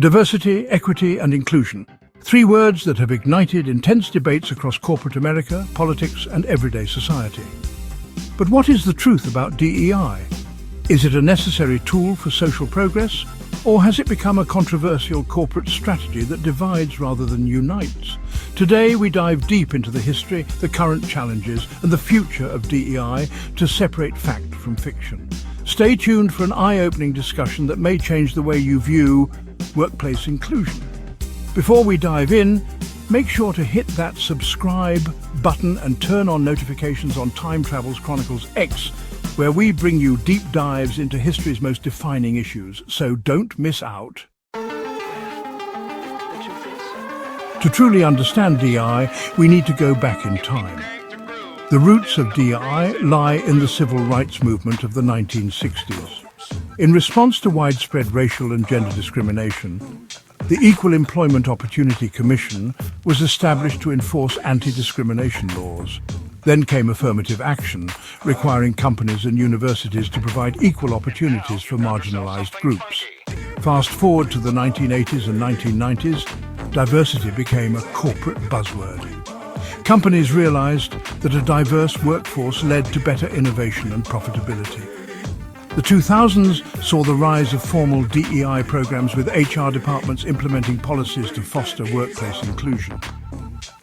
Diversity, equity and inclusion. Three words that have ignited intense debates across corporate America, politics and everyday society. But what is the truth about DEI? Is it a necessary tool for social progress, or has it become a controversial corporate strategy that divides rather than unites? Today we dive deep into the history, the current challenges and the future of DEI to separate fact from fiction. Stay tuned for an eye-opening discussion that may change the way you view workplace inclusion. Before we dive in, make sure to hit that subscribe button and turn on notifications on Time Travel's Chronicles-x, where we bring you deep dives into history's most defining issues, so don't miss out. To truly understand DEI, we need to go back in time. The roots of DEI lie in the civil rights movement of the 1960s. In response to widespread racial and gender discrimination, the Equal Employment Opportunity Commission was established to enforce anti-discrimination laws. Then came affirmative action, requiring companies and universities to provide equal opportunities for marginalized groups. Fast forward to the 1980s and 1990s, diversity became a corporate buzzword. Companies realized that a diverse workforce led to better innovation and profitability. The 2000s saw the rise of formal DEI programs, with HR departments implementing policies to foster workplace inclusion.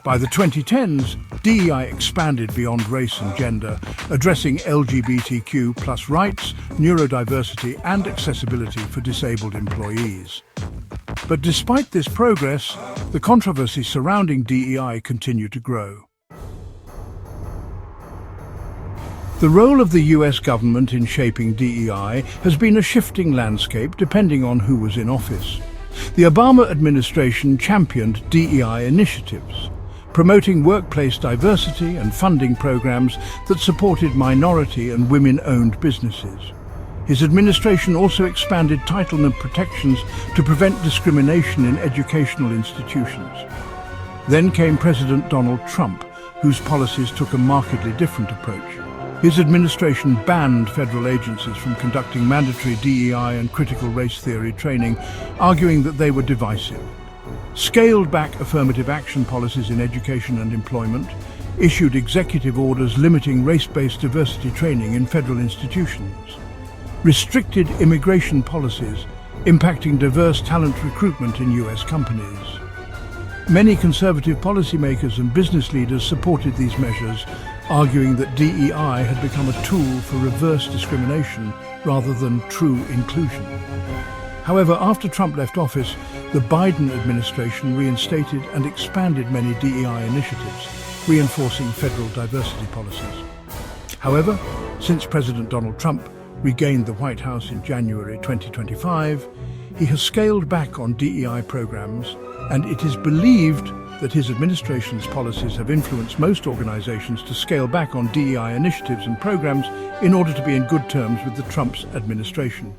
By the 2010s, DEI expanded beyond race and gender, addressing LGBTQ+ rights, neurodiversity and accessibility for disabled employees. But despite this progress, the controversy surrounding DEI continued to grow. The role of the US government in shaping DEI has been a shifting landscape depending on who was in office. The Obama administration championed DEI initiatives, promoting workplace diversity and funding programs that supported minority and women-owned businesses. His administration also expanded entitlement protections to prevent discrimination in educational institutions. Then came President Donald Trump, whose policies took a markedly different approach. His administration banned federal agencies from conducting mandatory DEI and critical race theory training, arguing that they were divisive. Scaled back affirmative action policies in education and employment, issued executive orders limiting race-based diversity training in federal institutions, restricted immigration policies impacting diverse talent recruitment in US companies. Many conservative policymakers and business leaders supported these measures, arguing that DEI had become a tool for reverse discrimination rather than true inclusion. However, after Trump left office, the Biden administration reinstated and expanded many DEI initiatives, reinforcing federal diversity policies. However, since President Donald Trump regained the White House in January 2025, he has scaled back on DEI programs, and it is believed that his administration's policies have influenced most organizations to scale back on DEI initiatives and programs in order to be in good terms with the Trump's administration.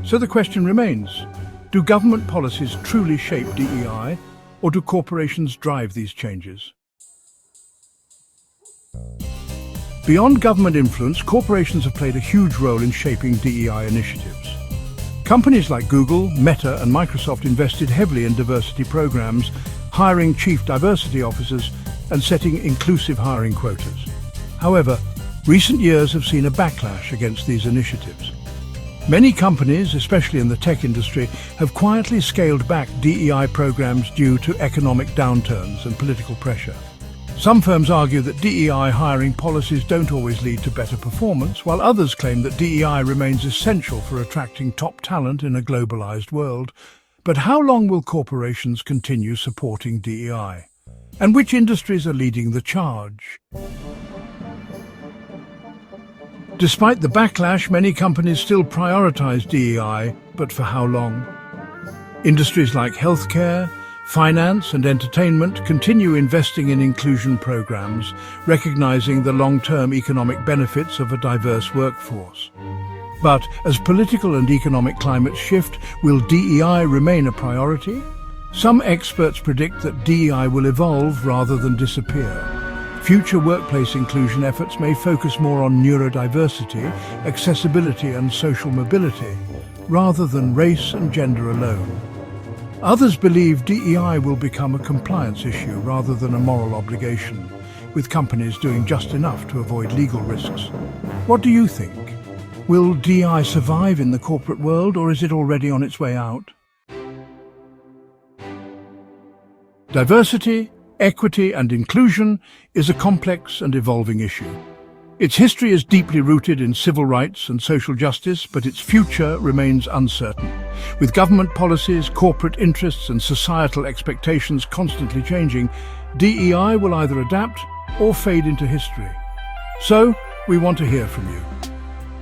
So the question remains, do government policies truly shape DEI, or do corporations drive these changes? Beyond government influence, corporations have played a huge role in shaping DEI initiatives. Companies like Google, Meta and Microsoft invested heavily in diversity programs, hiring chief diversity officers and setting inclusive hiring quotas. However, recent years have seen a backlash against these initiatives. Many companies, especially in the tech industry, have quietly scaled back DEI programs due to economic downturns and political pressure. Some firms argue that DEI hiring policies don't always lead to better performance, while others claim that DEI remains essential for attracting top talent in a globalized world. But how long will corporations continue supporting DEI? And which industries are leading the charge? Despite the backlash, many companies still prioritize DEI, but for how long? Industries like healthcare, finance and entertainment continue investing in inclusion programs, recognizing the long-term economic benefits of a diverse workforce. But as political and economic climates shift, will DEI remain a priority? Some experts predict that DEI will evolve rather than disappear. Future workplace inclusion efforts may focus more on neurodiversity, accessibility and social mobility, rather than race and gender alone. Others believe DEI will become a compliance issue rather than a moral obligation, with companies doing just enough to avoid legal risks. What do you think? Will DEI survive in the corporate world, or is it already on its way out? Diversity, equity and inclusion is a complex and evolving issue. Its history is deeply rooted in civil rights and social justice, but its future remains uncertain. With government policies, corporate interests and societal expectations constantly changing, DEI will either adapt or fade into history. So, we want to hear from you.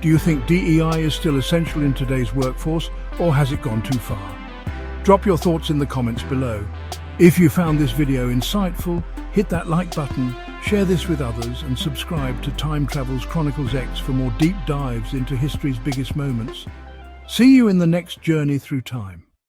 Do you think DEI is still essential in today's workforce, or has it gone too far? Drop your thoughts in the comments below. If you found this video insightful, hit that like button, share this with others and subscribe to Time Travel's Chronicles-x for more deep dives into history's biggest moments. See you in the next journey through time.